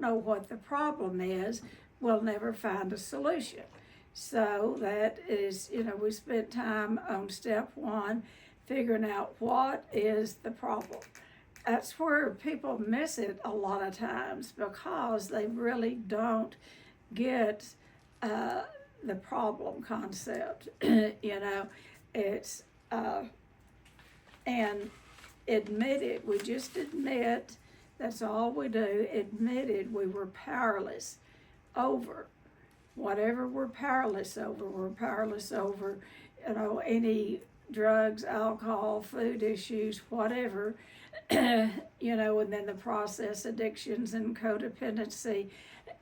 know what the problem is, we'll never find a solution. So that is, we spent time on step one figuring out what is the problem. That's where people miss it a lot of times because they really don't get uh, the problem concept. It's and admit it. We just admit, that's all we do. Admitted we were powerless over whatever we're powerless over. We're powerless over, any drugs, alcohol, food issues, whatever, and then the process addictions and codependency.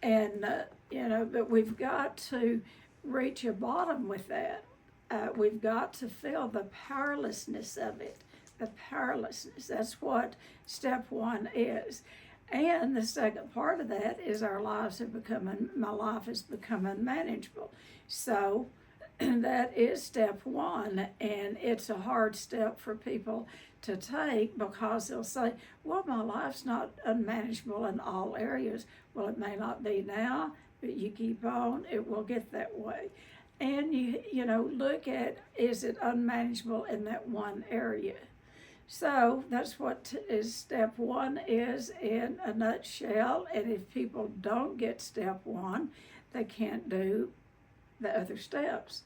And, but we've got to reach a bottom with that. We've got to feel the powerlessness of it. The powerlessness. That's what step one is. And the second part of that is my life has become unmanageable. So that is step one, and it's a hard step for people to take because they'll say, well, my life's not unmanageable in all areas. Well, it may not be now, but you keep on, it will get that way. And you look at, is it unmanageable in that one area? So that's what is step one is in a nutshell. And if people don't get step one, they can't do the other steps.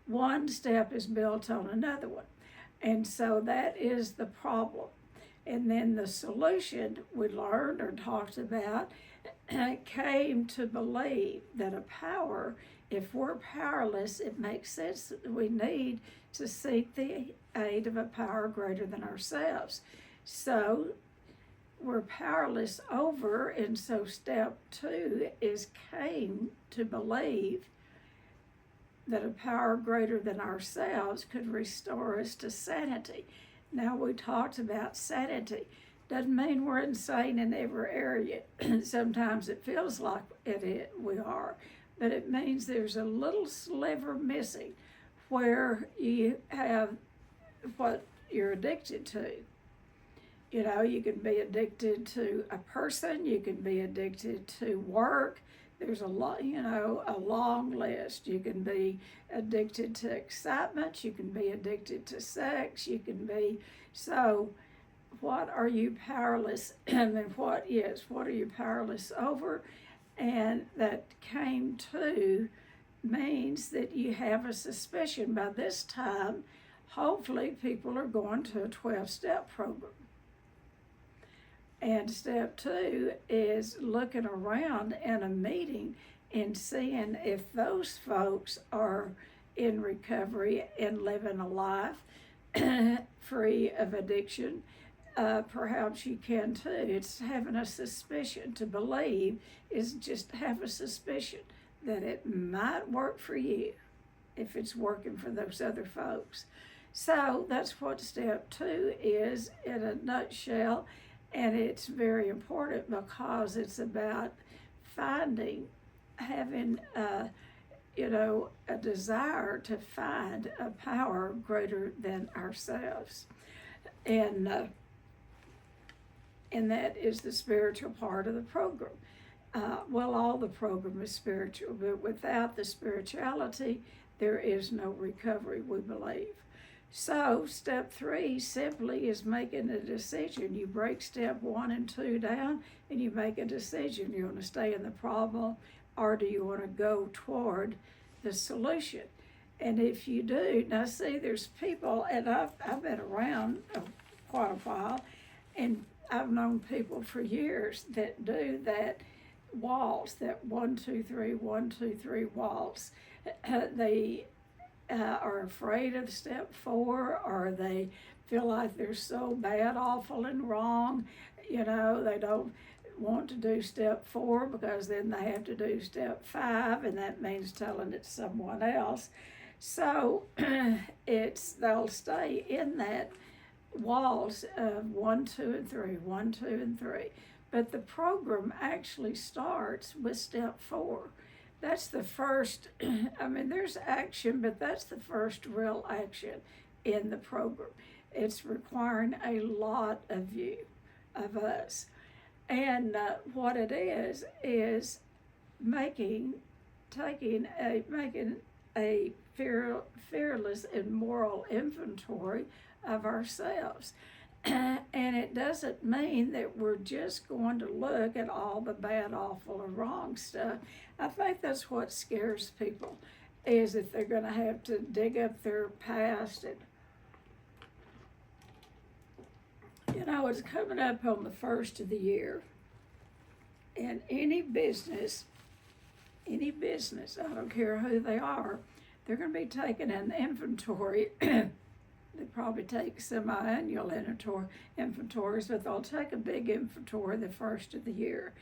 One step is built on another one. And so that is the problem. And then the solution we learned or talked about came to believe that a power, if we're powerless, it makes sense that we need to seek the aid of a power greater than ourselves. So we're powerless over, and so step two is came to believe that a power greater than ourselves could restore us to sanity. Now, we talked about sanity. Doesn't mean we're insane in every area. Sometimes it feels like we are, but it means there's a little sliver missing where you have what you're addicted to. You can be addicted to a person, you can be addicted to work. There's a long list. You can be addicted to excitement, you can be addicted to sex, so what are you powerless and then what are you powerless over? And that came to means that you have a suspicion. By this time, hopefully people are going to a 12-step program. And step two is looking around in a meeting and seeing if those folks are in recovery and living a life free of addiction. Perhaps you can too. It's having a suspicion. To believe is just have a suspicion that it might work for you if it's working for those other folks. So that's what step two is in a nutshell. And it's very important because it's about having a desire to find a power greater than ourselves. And that is the spiritual part of the program. All the program is spiritual, but without the spirituality, there is no recovery, we believe. So step three simply is making a decision. You break step one and two down and you make a decision. You want to stay in the problem or do you want to go toward the solution? And if you do, now see, there's people, and I've been around quite a while, and I've known people for years that do that waltz, that 1, 2, 3, 1, 2, 3 waltz. They are afraid of step four, or they feel like they're so bad, awful, and wrong. They don't want to do step four because then they have to do step five, and that means telling it to someone else. So they'll stay in that waltz of 1, 2, and 3, 1, 2, and 3. But the program actually starts with step four. That's the first, there's action, but that's the first real action in the program. It's requiring a lot of us. And what it is making a fearless and moral inventory of ourselves. And it doesn't mean that we're just going to look at all the bad, awful, or wrong stuff. I think that's what scares people, is that they're going to have to dig up their past. And it's coming up on the first of the year, and any business, I don't care who they are, they're going to be taking an inventory. They probably take semi-annual inventories, but they'll take a big inventory the first of the year.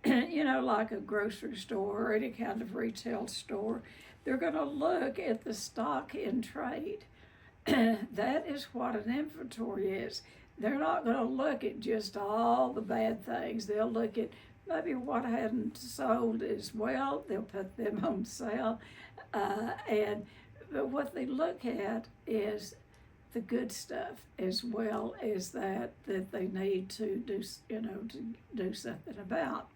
Like a grocery store or any kind of retail store. They're going to look at the stock in trade. That is what an inventory is. They're not going to look at just all the bad things. They'll look at maybe what hadn't sold as well. They'll put them on sale. But what they look at is the good stuff, as well as that they need to do, to do something about.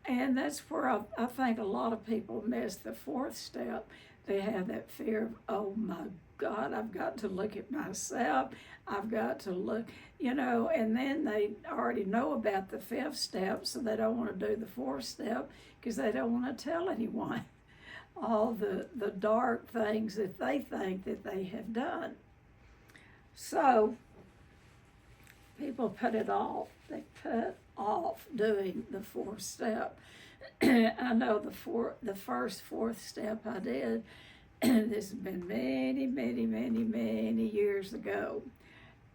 And that's where I think a lot of people miss the fourth step. They have that fear of, oh my God, I've got to look at myself. I've got to look, and then they already know about the fifth step, so they don't want to do the fourth step because they don't want to tell anyone all the dark things that they think that they have done. So people put it off. They put off doing the fourth step. I know the first fourth step I did, this has been many, many, many, many years ago,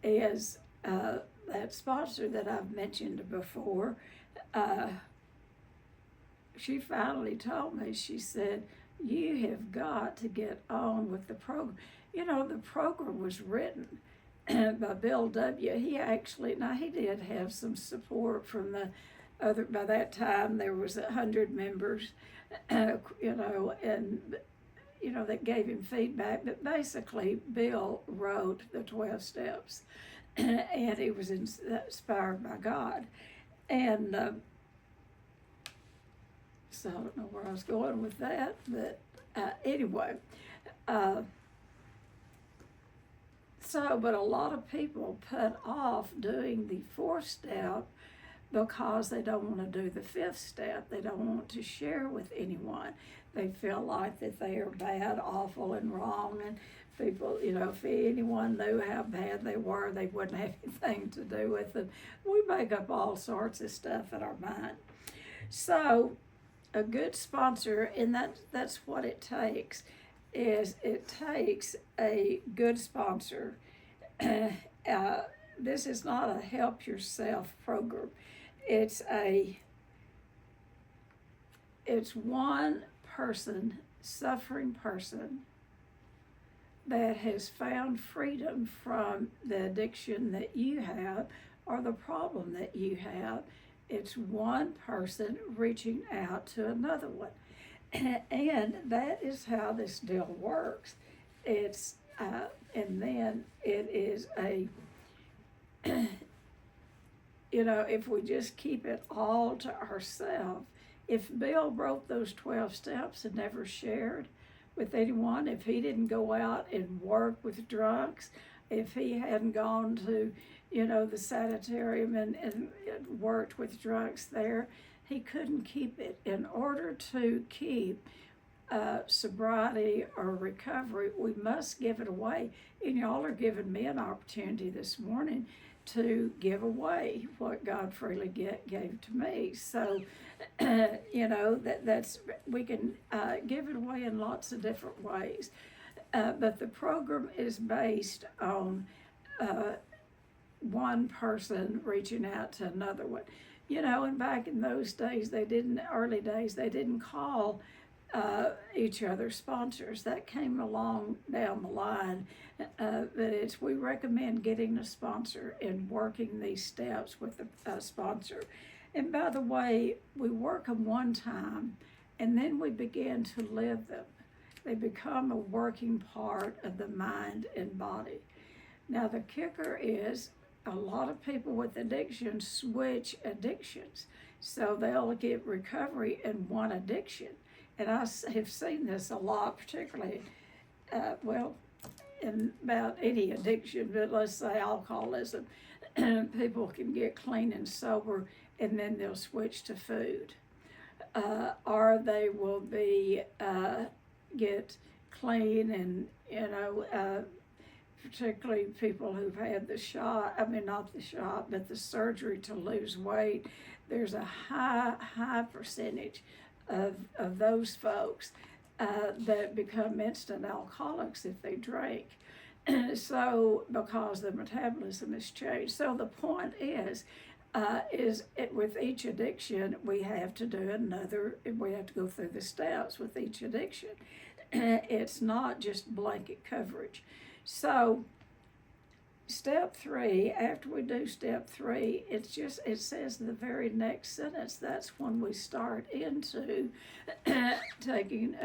is that sponsor that I've mentioned before. She finally told me, she said, you have got to get on with the program. The program was written by Bill W. He did have some support from the other. By that time, there was 100 members, and that gave him feedback. But basically, Bill wrote the 12 steps, and he was inspired by God. And so I don't know where I was going with that, but anyway. But a lot of people put off doing the fourth step because they don't want to do the fifth step. They don't want to share with anyone. They feel like that they are bad, awful, and wrong, and people, if anyone knew how bad they were, they wouldn't have anything to do with them. We make up all sorts of stuff in our mind. So a good sponsor, and that's what it takes, is it takes a good sponsor. This is not a help yourself program. It's one person, suffering person, that has found freedom from the addiction that you have or the problem that you have. It's one person reaching out to another one. And that is how this deal works. And then it is if we just keep it all to ourselves, if Bill wrote those 12 steps and never shared with anyone, if he didn't go out and work with drunks, if he hadn't gone to, the sanitarium and worked with drunks there, he couldn't keep it. In order to keep sobriety or recovery, we must give it away. And y'all are giving me an opportunity this morning to give away what God freely gave to me. So, that's we can give it away in lots of different ways. But the program is based on one person reaching out to another one. And back in those days, early days, they didn't call each other sponsors. That came along down the line. But we recommend getting a sponsor and working these steps with a sponsor. And by the way, we work them one time, and then we begin to live them. They become a working part of the mind and body. Now the kicker is, a lot of people with addictions switch addictions. So they'll get recovery in one addiction. And have seen this a lot, particularly, well, in about any addiction, but let's say alcoholism. People can get clean and sober, and then they'll switch to food. Or they will get clean and, particularly people who've had the shot, not the shot, but the surgery to lose weight. There's a high percentage of those folks that become instant alcoholics if they drink. So, because the metabolism has changed. So the point is with each addiction, we have to go through the steps with each addiction. It's not just blanket coverage. So, step 3, after we do step 3, it says in the very next sentence, that's when we start into taking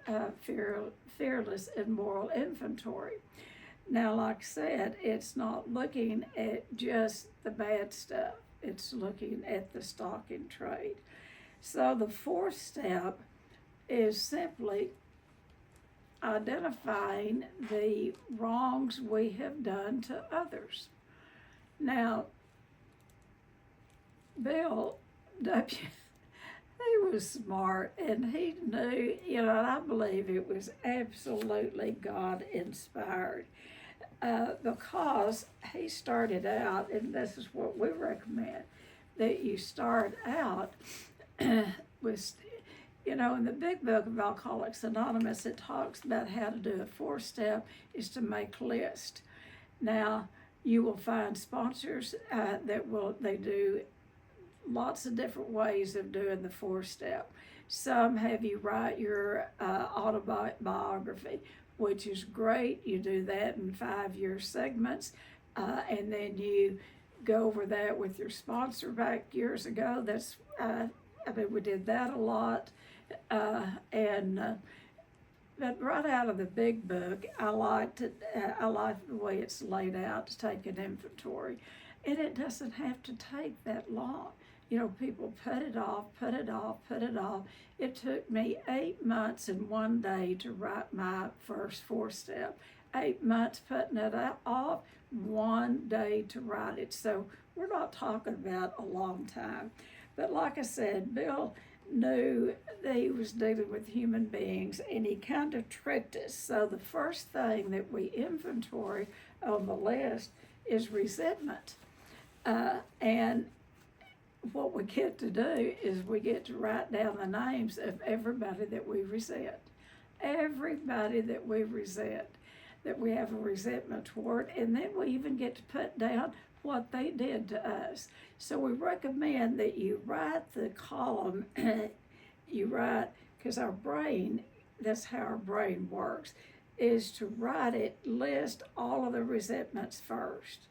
a fearless and moral inventory. Now, like I said, it's not looking at just the bad stuff. It's looking at the stock in trade. So the 4th step is simply identifying the wrongs we have done to others. Now, Bill W., he was smart, and he knew, and I believe it was absolutely God-inspired, because he started out, and this is what we recommend, that you start out with, in the big book of Alcoholics Anonymous, it talks about how to do a 4th step is to make list. Now, you will find sponsors they do lots of different ways of doing the 4th step. Some have you write your autobiography, which is great. You do that in 5-year segments, and then you go over that with your sponsor back years ago. That's we did that a lot, but right out of the big book, I like the way it's laid out to take an inventory, and it doesn't have to take that long. People put it off. It took me 8 months and 1 day to write my first 4th step. 8 months putting it off, 1 day to write it. So we're not talking about a long time. But like I said, Bill knew that he was dealing with human beings, and he kind of tricked us. So the first thing that we inventory on the list is resentment. And what we get to do is we get to write down the names of everybody that we resent. Everybody that we resent, that we have a resentment toward, and then we even get to put down what they did to us. So we recommend that you write the column, because our brain, that's how our brain works, is to write it, list all of the resentments first.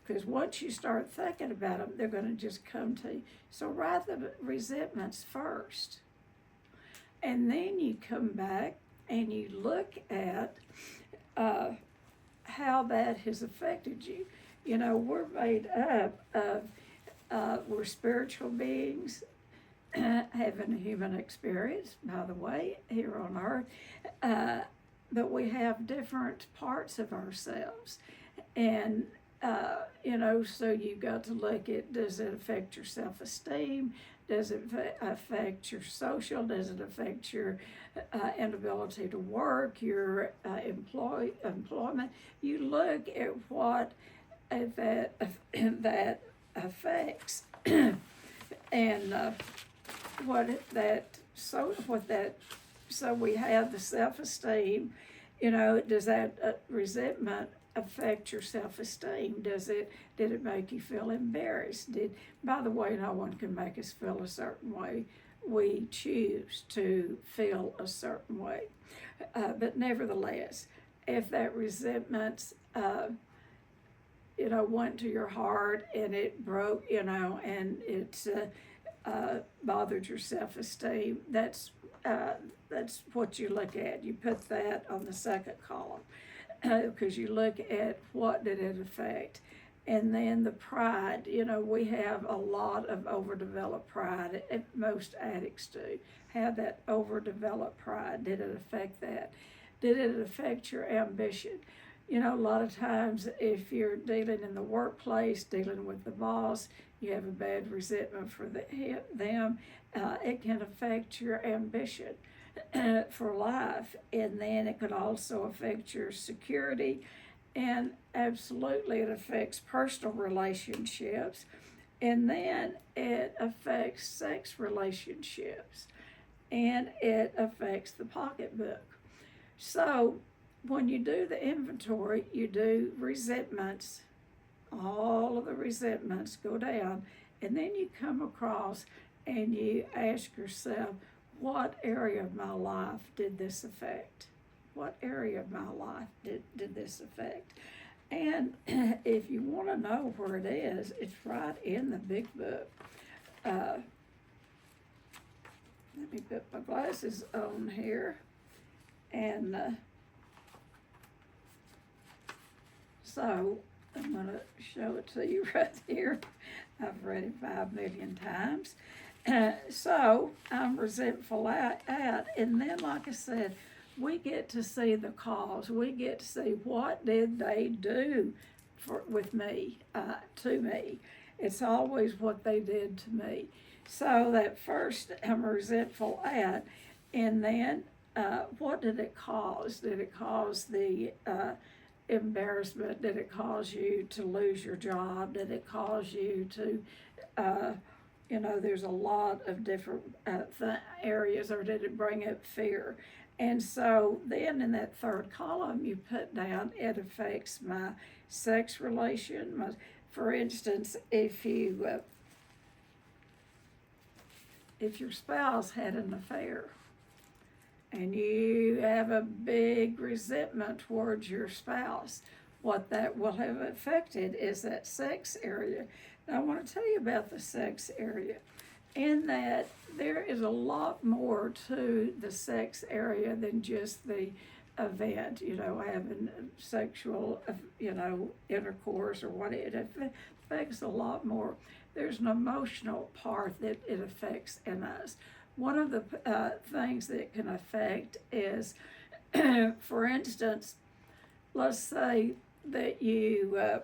Because once you start thinking about them, they're going to just come to you. So write the resentments first. And then you come back and you look at how that has affected you. We're made up of, we're spiritual beings having a human experience, by the way, here on earth. But we have different parts of ourselves. And so you've got to look at, does it affect your self-esteem? Does it affect your social? Does it affect your inability to work, your employment? You look at what that affects, and so we have the self-esteem. Does that resentment affect your self-esteem? Did it make you feel embarrassed? By the way, no one can make us feel a certain way. We choose to feel a certain way. But nevertheless, if that resentment, went to your heart and it broke, and it bothered your self-esteem, that's what you look at. You put that on the second column. because you look at what did it affect. And then the pride, we have a lot of overdeveloped pride. Most addicts do have that overdeveloped pride. Did it affect that? Did it affect your ambition? A lot of times if you're dealing in the workplace, dealing with the boss, you have a bad resentment for them, it can affect your ambition for life. And then it could also affect your security. And absolutely, it affects personal relationships. And then it affects sex relationships. And it affects the pocketbook. So when you do the inventory, you do resentments. All of the resentments go down. And then you come across and you ask yourself, what area of my life did this affect? What area of my life did this affect? And if you want to know where it is, it's right in the big book. Let me put my glasses on here. And so I'm going to show it to you right here. I've read it 5 million times. So I'm resentful at, and then like I said, we get to see the cause. We get to see what did they do with me, to me. It's always what they did to me. So that first I'm resentful at, and then what did it cause? Did it cause the embarrassment? Did it cause you to lose your job? Did it cause you to, there's a lot of different areas, or did it bring up fear? And so then in that third column, you put down, it affects my sex relation. For instance, if your spouse had an affair and you have a big resentment towards your spouse, what that will have affected is that sex area. Now I want to tell you about the sex area, in that there is a lot more to the sex area than just the event, having sexual, intercourse or what. It affects a lot more. There's an emotional part that it affects in us. One of the things that can affect is, for instance, let's say that you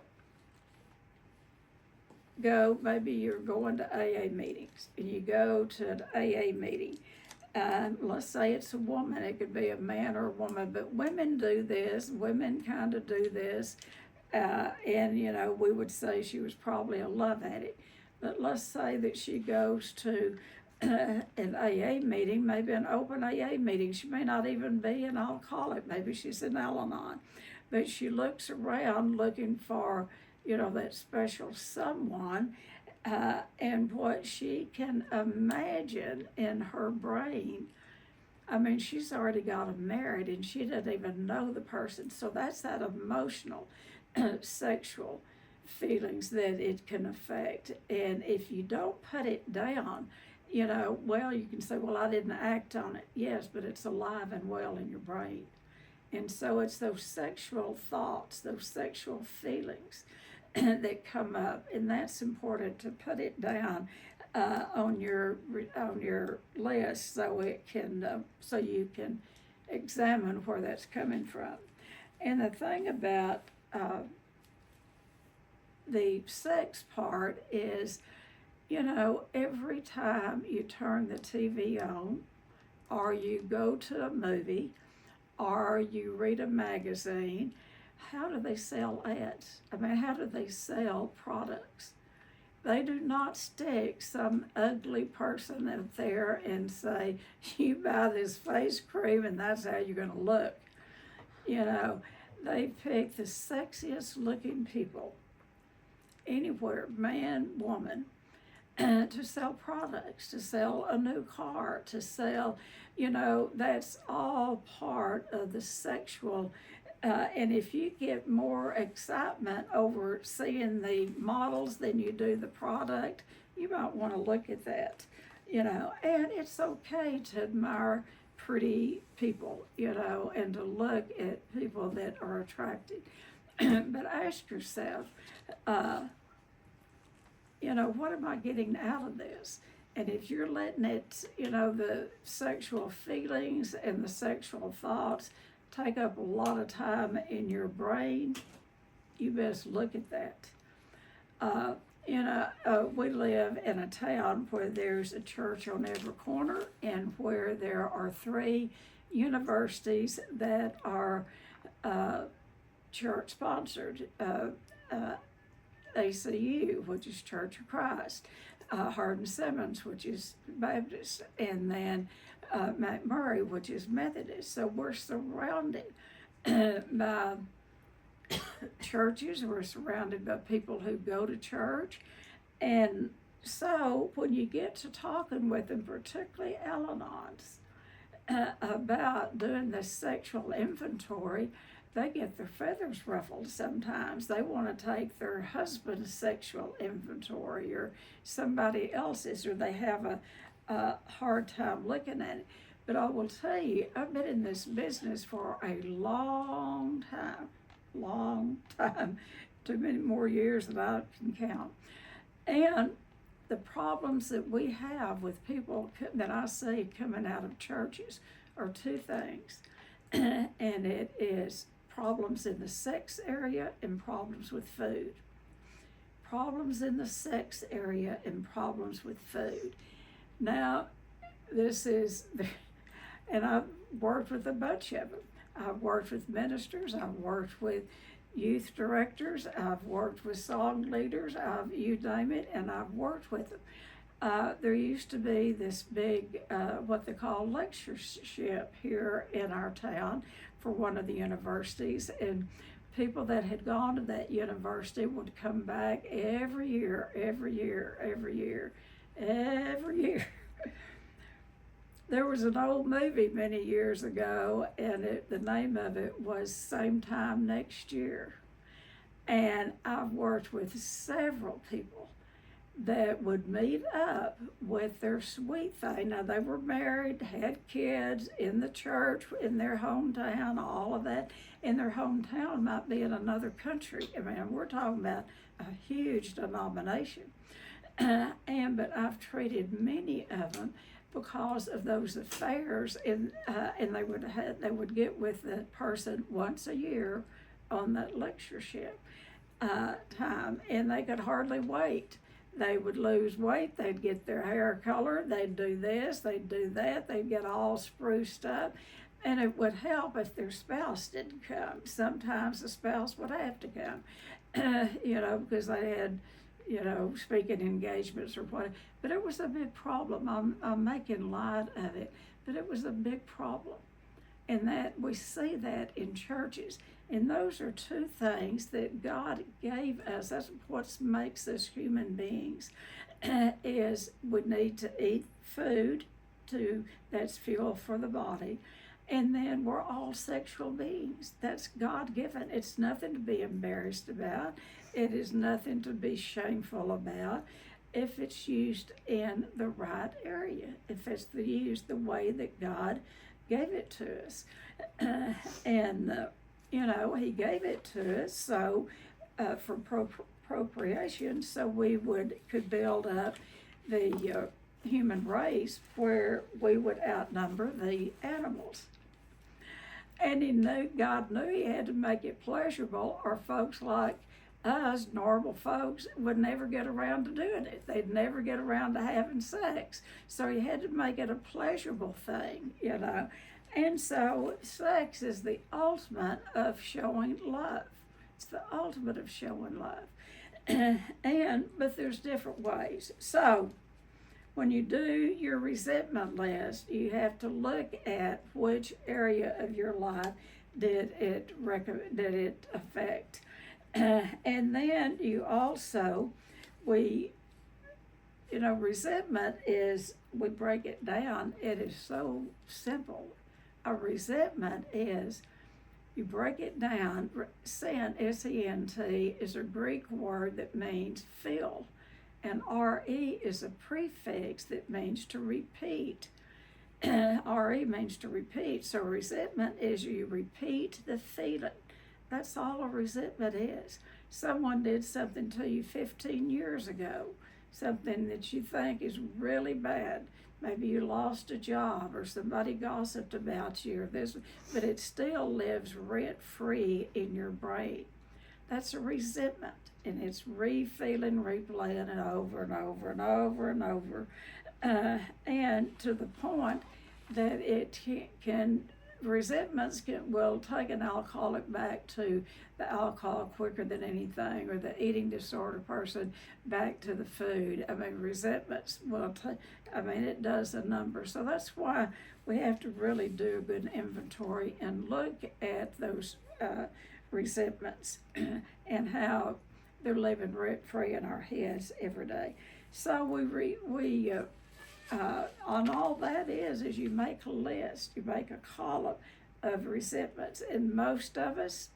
maybe you're going to AA meetings, and you go to an AA meeting. Let's say it's a woman, it could be a man or a woman, but women do this, women kind of do this, and we would say she was probably a love addict. But let's say that she goes to an AA meeting, maybe an open AA meeting. She may not even be an alcoholic, maybe she's an Al-Anon, but she looks around looking for that special someone, and what she can imagine in her brain. I mean, she's already got them married and she doesn't even know the person. So that's that emotional, sexual feelings that it can affect. And if you don't put it down, you can say, well, I didn't act on it. Yes, but it's alive and well in your brain. And so it's those sexual thoughts, those sexual feelings that come up, and that's important to put it down on your list, so it can so you can examine where that's coming from. And the thing about the sex part is, every time you turn the TV on, or you go to a movie, or you read a magazine, how do they sell ads? I mean, how do they sell products? They do not stick some ugly person out there and say, you buy this face cream and that's how you're going to look. They pick the sexiest looking people anywhere, man, woman, to sell products, to sell a new car, to sell, that's all part of the sexual. And if you get more excitement over seeing the models than you do the product, you might want to look at that, and it's okay to admire pretty people, and to look at people that are attractive. But ask yourself, what am I getting out of this? And if you're letting it, the sexual feelings and the sexual thoughts take up a lot of time in your brain, you best look at that. We live in a town where there's a church on every corner and where there are 3 universities that are church sponsored. ACU, which is Church of Christ, Hardin Simmons, which is Baptist, and then McMurray, which is Methodist. So we're surrounded by churches, we're surrounded by people who go to church, and so when you get to talking with them, particularly Al-Anons, about doing this sexual inventory, they get their feathers ruffled sometimes. They want to take their husband's sexual inventory or somebody else's, or they have a hard time looking at it. But I will tell you, I've been in this business for a long time, too many more years than I can count. And the problems that we have with people that I see coming out of churches are 2 things. And it is problems in the sex area and problems with food. Problems in the sex area and problems with food. Now, and I've worked with a bunch of them. I've worked with ministers, I've worked with youth directors, I've worked with song leaders, you name it, and I've worked with them. There used to be this big, what they call lectureship here in our town for one of the universities, and people that had gone to that university would come back every year. There was an old movie many years ago, and the name of it was Same Time Next Year. And I've worked with several people that would meet up with their sweet thing. Now, they were married, had kids in the church, in their hometown, all of that. In their hometown might be in another country. I mean, we're talking about a huge denomination. But I've treated many of them because of those affairs, and they would get with the person once a year on that lectureship time, and they could hardly wait. They would lose weight, they'd get their hair colored, they'd do this, they'd do that, they'd get all spruced up, and it would help if their spouse didn't come. Sometimes the spouse would have to come, because they had, speaking engagements or what. But it was a big problem. I'm making light of it, but it was a big problem. And that we see that in churches. And those are 2 things that God gave us. That's what makes us human beings, is we need to eat food, that's fuel for the body. And then we're all sexual beings. That's God-given. It's nothing to be embarrassed about. It is nothing to be shameful about if it's used in the right area, if it's used the way that God gave it to us. He gave it to us so for procreation, so we could build up the human race where we would outnumber the animals. And God knew he had to make it pleasurable, or folks like us, normal folks, would never get around to doing it. They'd never get around to having sex. So he had to make it a pleasurable thing, And so sex is the ultimate of showing love. It's the ultimate of showing love. But there's different ways. So when you do your resentment list, you have to look at which area of your life did it affect. And then you also, resentment is, we break it down, it is so simple. A resentment is, you break it down, sin, S-E-N-T, is a Greek word that means fill, and R-E is a prefix that means to repeat. RE means to repeat. So resentment is you repeat the feeling. That's all a resentment is. Someone did something to you 15 years ago, something that you think is really bad. Maybe you lost a job or somebody gossiped about you or this, but it still lives rent-free in your brain. That's a resentment, and it's re-feeling, replaying it over and over and over and over, and to the point that it resentments will take an alcoholic back to the alcohol quicker than anything, or the eating disorder person back to the food. I mean, resentments will take, it does a number. So that's why we have to really do a good inventory and look at those resentments and how they're living rent-free in our heads every day. So we on all that is you make a list, you make a column of resentments, and most of us,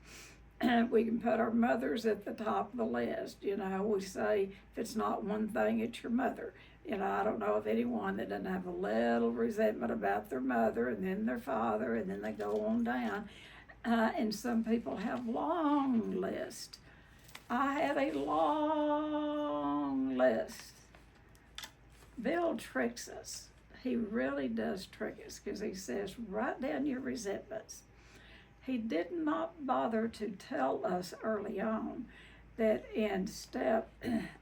we can put our mothers at the top of the list. We say if it's not one thing, it's your mother. I don't know of anyone that doesn't have a little resentment about their mother, and then their father, and then they go on down. And some people have long lists. I had a long list. Bill tricks us. He really does trick us, because he says, write down your resentments. He did not bother to tell us early on that in step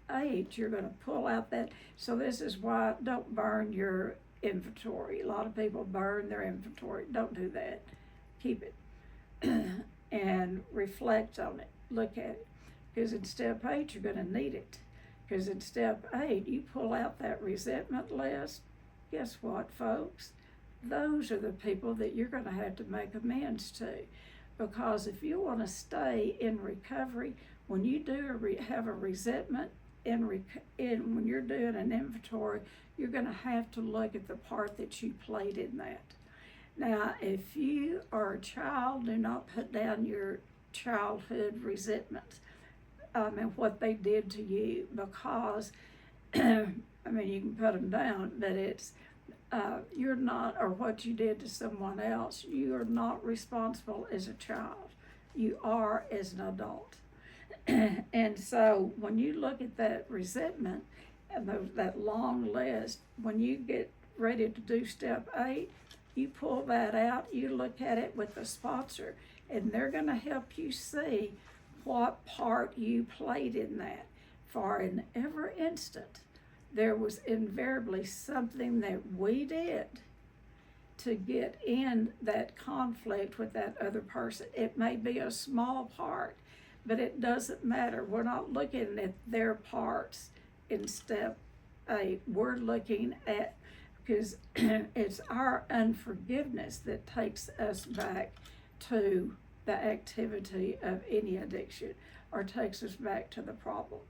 8, you're going to pull out that. So this is why don't burn your inventory. A lot of people burn their inventory. Don't do that. Keep it and reflect on it. Look at it. Because in step 8, you're going to need it. Because in step 8, you pull out that resentment list. Guess what, folks? Those are the people that you're going to have to make amends to. Because if you want to stay in recovery, when you do have a resentment, when you're doing an inventory, you're going to have to look at the part that you played in that. Now, if you are a child, do not put down your childhood resentments. What they did to you, because, you can put them down, but it's, you're not, or what you did to someone else, you are not responsible as a child. You are as an adult. And so when you look at that resentment and that long list, when you get ready to do step 8, you pull that out, you look at it with the sponsor, and they're going to help you see what part you played in that. For in every instant, there was invariably something that we did to get in that conflict with that other person. It may be a small part, but it doesn't matter. We're not looking at their parts in step 8. We're looking at, because it's our unforgiveness that takes us back to the activity of any addiction, or takes us back to the problem.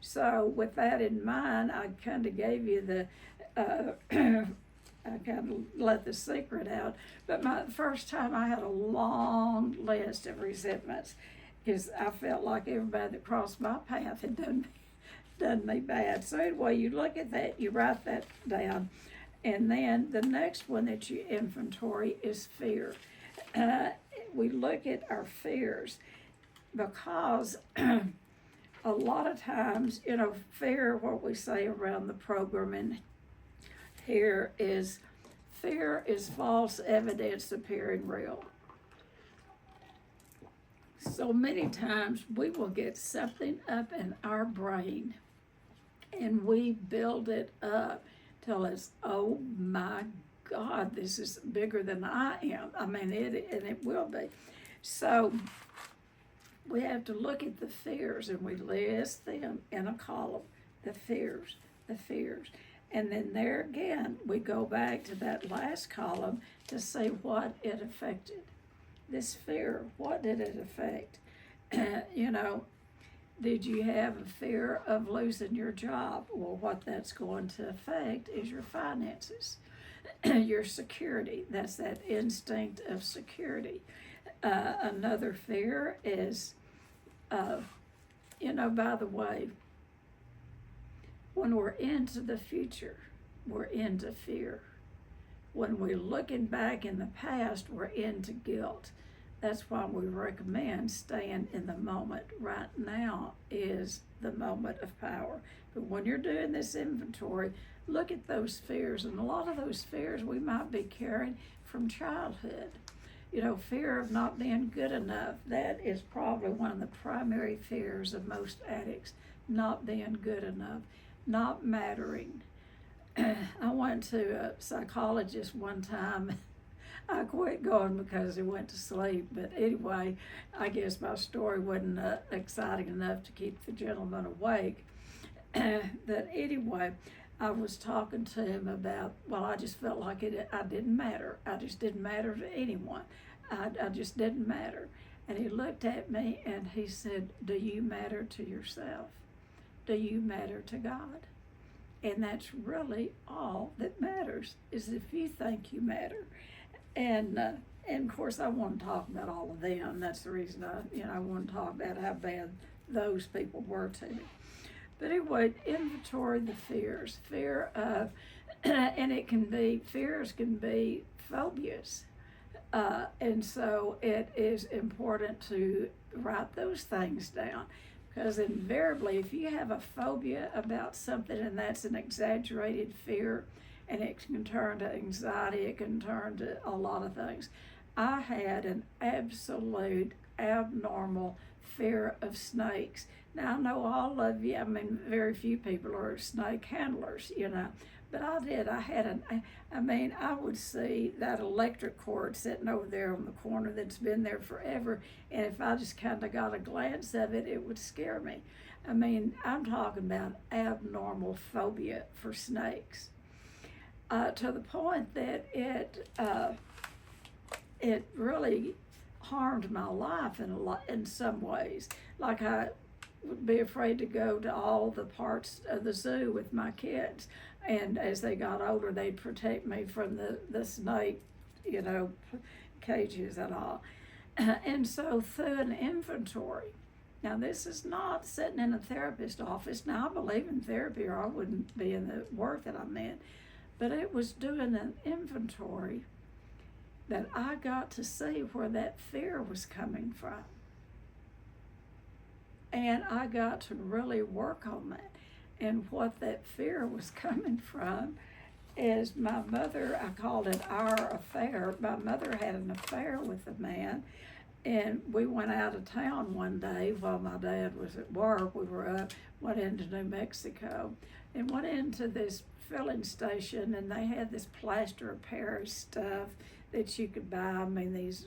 So with that in mind, I kind of gave you the, I kind of let the secret out, but the first time I had a long list of resentments, because I felt like everybody that crossed my path had done me bad. So anyway, you look at that, you write that down, and then the next one that you inventory is fear. We look at our fears, because a lot of times, fear, what we say around the programming here is, fear is false evidence appearing real. So many times we will get something up in our brain and we build it up till it's, oh my God, this is bigger than I am. It will be. So we have to look at the fears, and we list them in a column. The fears. And then there again, we go back to that last column to see what it affected. This fear, what did it affect? Did you have a fear of losing your job? Well, what that's going to affect is your finances. Your security. That's that instinct of security. Another fear is, by the way, when we're into the future, we're into fear. when we're looking back in the past, we're into guilt. That's why we recommend staying in the moment. Right now is the moment of power. But when you're doing this inventory, look at those fears. And a lot of those fears we might be carrying from childhood. You know, fear of not being good enough. That is probably one of the primary fears of most addicts. Not being good enough, not mattering. I went to a psychologist one time. I quit going because he went to sleep. But anyway, I guess my story wasn't exciting enough to keep the gentleman awake. But anyway, I was talking to him about, well, I just felt like I didn't matter. I just didn't matter to anyone. I just didn't matter. And he looked at me and he said, do you matter to yourself? Do you matter to God? And that's really all that matters, is if you think you matter. And of course, I want to talk about all of them. That's the reason I want to talk about how bad those people were to me. But anyway, inventory the fears. Fear of, and fears can be phobias. And so it is important to write those things down. Because invariably, if you have a phobia about something and that's an exaggerated fear, and it can turn to anxiety, it can turn to a lot of things. I had an absolute abnormal fear of snakes. Now, I know all of you, very few people are snake handlers, but I did. I would see that electric cord sitting over there on the corner that's been there forever, and if I just kind of got a glance of it, it would scare me. I'm talking about abnormal phobia for snakes, to the point that it really harmed my life in some ways. Like I would be afraid to go to all the parts of the zoo with my kids. And as they got older, they'd protect me from the snake, cages and all. And so through an inventory, now this is not sitting in a therapist's office. Now I believe in therapy or I wouldn't be in the work that I'm in. But it was doing an inventory that I got to see where that fear was coming from. And I got to really work on that. And what that fear was coming from is my mother, I called it our affair. My mother had an affair with a man, and we went out of town one day while my dad was at work. We were up, went into New Mexico, and went into this filling station, and they had this plaster of Paris stuff that you could buy. These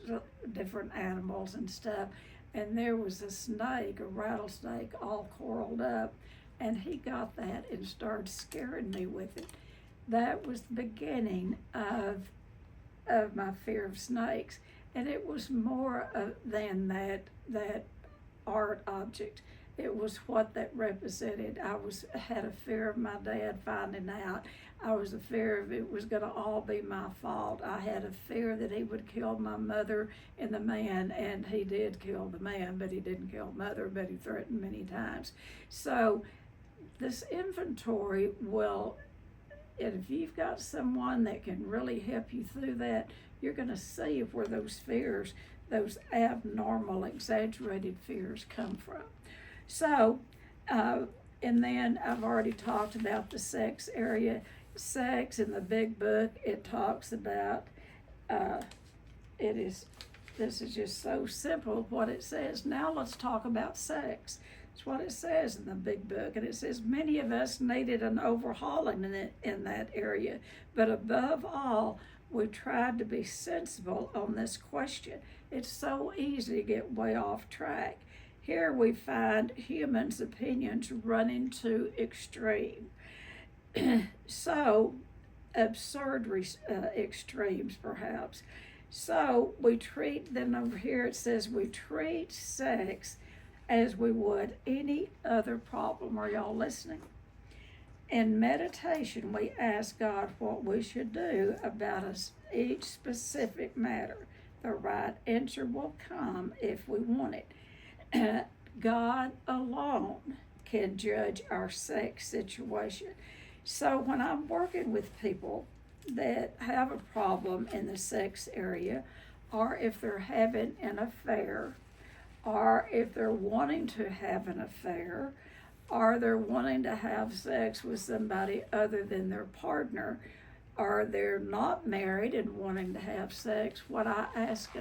different animals and stuff. And there was a snake, a rattlesnake, all coiled up. And he got that and started scaring me with it. That was the beginning of my fear of snakes. And it was more than that art object. It was what that represented. I had a fear of my dad finding out. I was a fear of it was going to all be my fault. I had a fear that he would kill my mother and the man, and he did kill the man, but he didn't kill mother, but he threatened many times. So this inventory will, if you've got someone that can really help you through that, you're going to see where those fears, those abnormal, exaggerated fears come from. So, and then I've already talked about the sex area. Sex in the big book, it talks about, this is just so simple what it says. Now let's talk about sex. It's what it says in the big book. And it says, many of us needed an overhauling in that area. But above all, we tried to be sensible on this question. It's so easy to get way off track. Here we find humans' opinions running to extreme. So, absurd extremes perhaps. So we treat, then over here it says we treat sex as we would any other problem. Are y'all listening? In meditation, we ask God what we should do about each specific matter. The right answer will come if we want it. God alone can judge our sex situation. So when I'm working with people that have a problem in the sex area, or if they're having an affair, or if they're wanting to have an affair, or they're wanting to have sex with somebody other than their partner, or they're not married and wanting to have sex, what I ask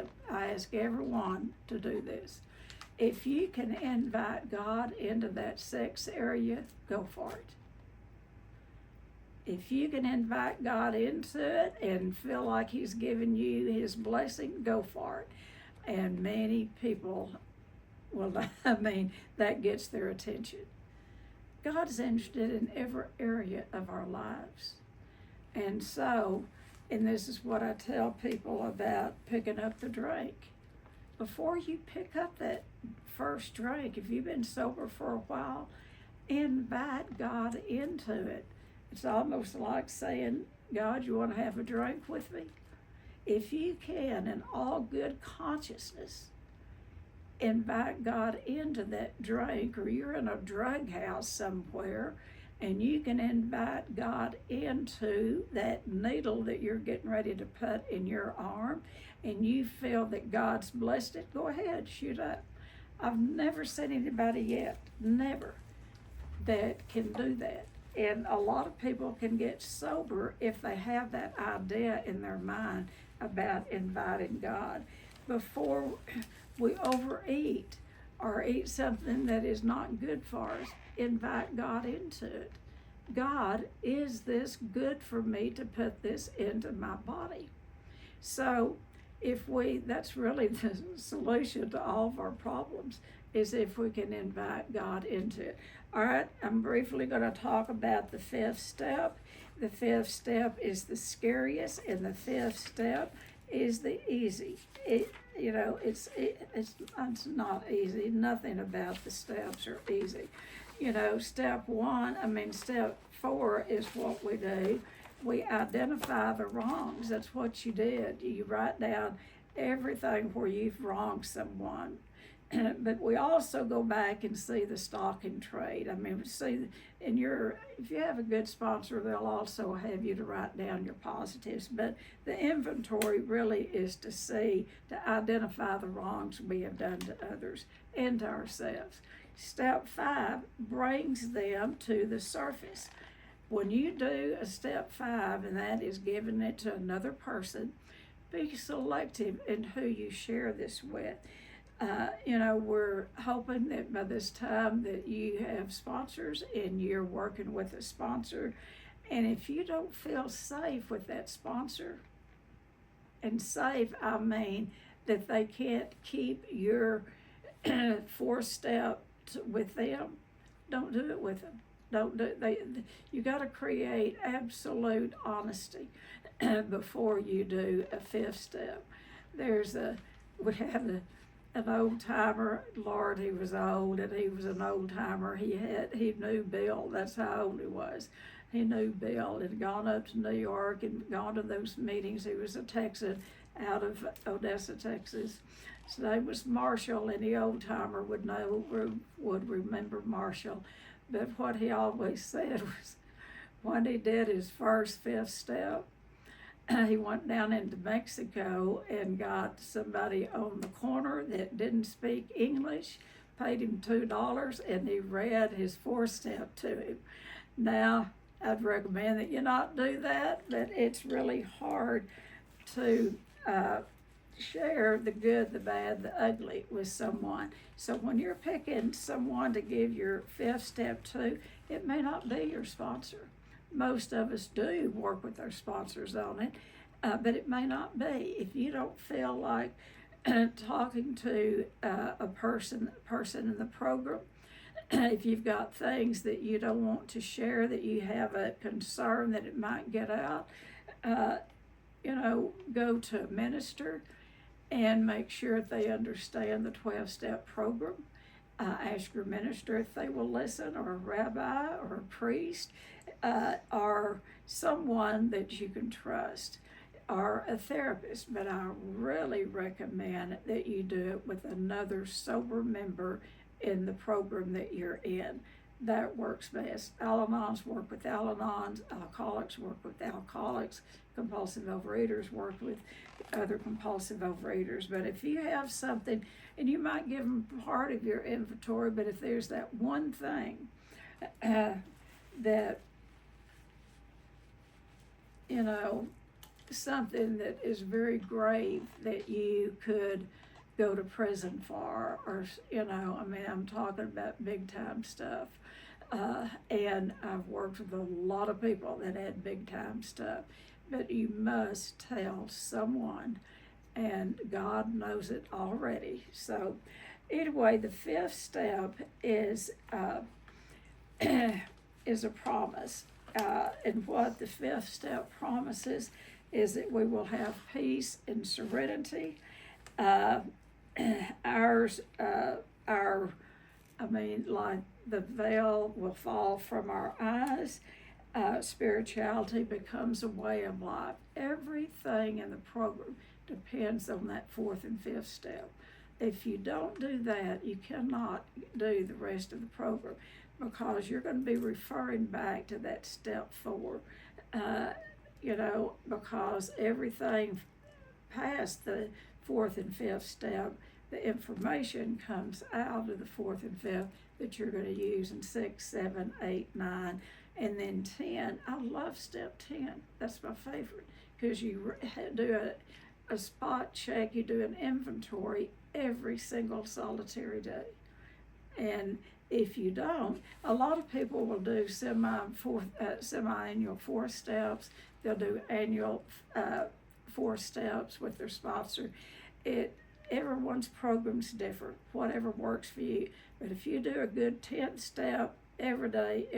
everyone to do this. If you can invite God into that sex area, go for it. If you can invite God into it and feel like He's giving you His blessing, go for it. And many people will, that gets their attention. God is interested in every area of our lives. And so, and this is what I tell people about picking up the drink. Before you pick up that first drink, if you've been sober for a while, invite God into it. It's almost like saying, God, you want to have a drink with me? If you can, in all good consciousness, invite God into that drink, or you're in a drug house somewhere, and you can invite God into that needle that you're getting ready to put in your arm, and you feel that God's blessed it, go ahead, shoot up. I've never seen anybody yet, never, that can do that. And a lot of people can get sober if they have that idea in their mind about inviting God. Before we overeat or eat something that is not good for us, invite God into it. God, is this good for me to put this into my body? So that's really the solution to all of our problems, is if we can invite God into it. All right, I'm briefly going to talk about the fifth step. The fifth step is the scariest, and the fifth step is the easy. It's not easy. Nothing about the steps are easy. Step 4 is what we do. We identify the wrongs. That's what you did. You write down everything where you've wronged someone. But we also go back and see the stock in trade. If you have a good sponsor, they'll also have you to write down your positives. But the inventory really is to identify the wrongs we have done to others and to ourselves. Step 5 brings them to the surface. When you do a step 5, and that is giving it to another person, be selective in who you share this with. We're hoping that by this time that you have sponsors and you're working with a sponsor, and if you don't feel safe with that sponsor, and safe, I mean that they can't keep your 4th step with them, don't do it with them. You got to create absolute honesty before you do a 5th step. We had an old timer. Lord, he was old, and he was an old timer. He knew Bill. That's how old he was. He knew Bill, and had gone up to New York and gone to those meetings. He was a Texan out of Odessa, Texas. His name was Marshall, and the old timer would remember Marshall. But what he always said was, when he did his first 5th step, he went down into Mexico and got somebody on the corner that didn't speak English, paid him $2, and he read his 4th step to him. Now, I'd recommend that you not do that, but it's really hard to share the good, the bad, the ugly with someone. So when you're picking someone to give your 5th step to, it may not be your sponsor. Most of us do work with our sponsors on it, but it may not be. If you don't feel like talking to a person in the program, if you've got things that you don't want to share, that you have a concern that it might get out, go to a minister and make sure that they understand the 12-step program. Ask your minister if they will listen, or a rabbi, or a priest, or someone that you can trust, or a therapist. But I really recommend that you do it with another sober member in the program that you're in. that works best. Al-Anons work with Al-Anons, alcoholics work with alcoholics, compulsive overeaters work with other compulsive overeaters. But if you have something, and you might give them part of your inventory, but if there's that one thing that, you know, something that is very grave that you could go to prison for, or, you know, I mean, I'm talking about big time stuff. And I've worked with a lot of people that had big time stuff, but you must tell someone, and God knows it already. So anyway, the fifth step is is a promise. And what the fifth step promises is that we will have peace and serenity. Like the veil will fall from our eyes. Spirituality becomes a way of life. Everything in the program depends on that fourth and fifth step. If you don't do that, you cannot do the rest of the program, because you're going to be referring back to that step 4, because everything past the fourth and fifth step, the information comes out of the fourth and fifth that you're going to use in 6, 7, 8, 9, and then 10. I love step 10. That's my favorite, because you do a spot check, you do an inventory every single solitary day. And if you don't, a lot of people will do semi-annual 4 steps. They'll do annual 4 steps with their sponsor. Everyone's program's different, whatever works for you. But if you do a good 10th step every day,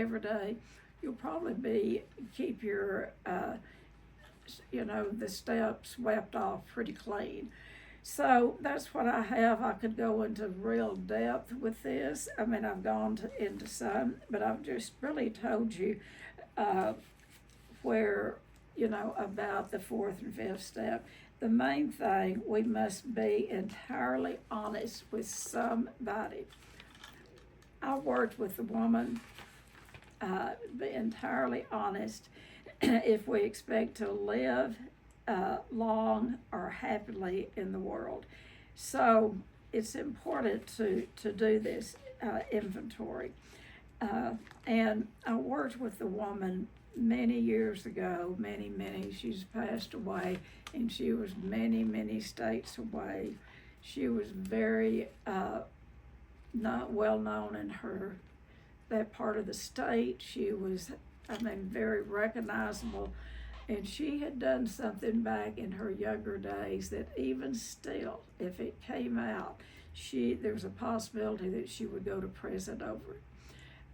you'll probably keep your, the steps swept off pretty clean. So that's what I have. I could go into real depth with this. I mean, I've gone into some, but I've just really told you about the fourth and fifth step. The main thing, we must be entirely honest with somebody. I worked with a woman, be entirely honest if we expect to live long or happily in the world. So it's important to do this inventory. And I worked with a woman many years ago, she's passed away, and she was many states away. She was very not well known in that part of the state. She was, very recognizable, and she had done something back in her younger days that even still, if it came out, there's a possibility that she would go to prison over it.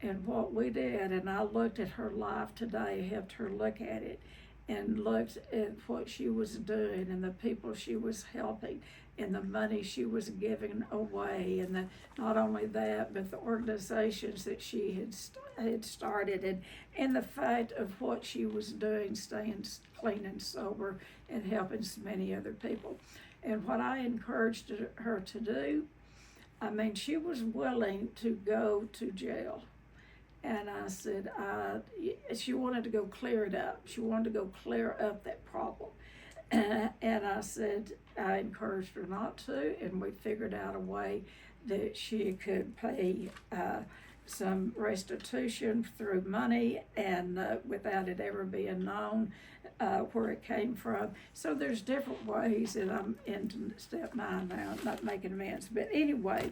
And what we did, and I looked at her life today, helped her look at it, and looked at what she was doing and the people she was helping and the money she was giving away, and not only that, but the organizations that she had started, and the fact of what she was doing, staying clean and sober and helping so many other people. And what I encouraged her to do, she was willing to go to jail. And I said, she wanted to go clear it up. She wanted to go clear up that problem. And I said, I encouraged her not to, and we figured out a way that she could pay some restitution through money, and without it ever being known where it came from. So there's different ways, and I'm into step 9 now, not making amends. But anyway,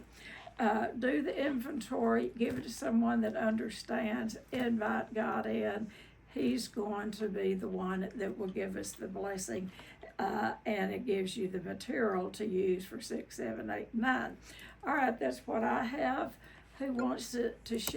do the inventory, give it to someone that understands, invite God in. He's going to be the one that will give us the blessing, and it gives you the material to use for 6, 7, 8, 9. All right, that's what I have. Who wants to share?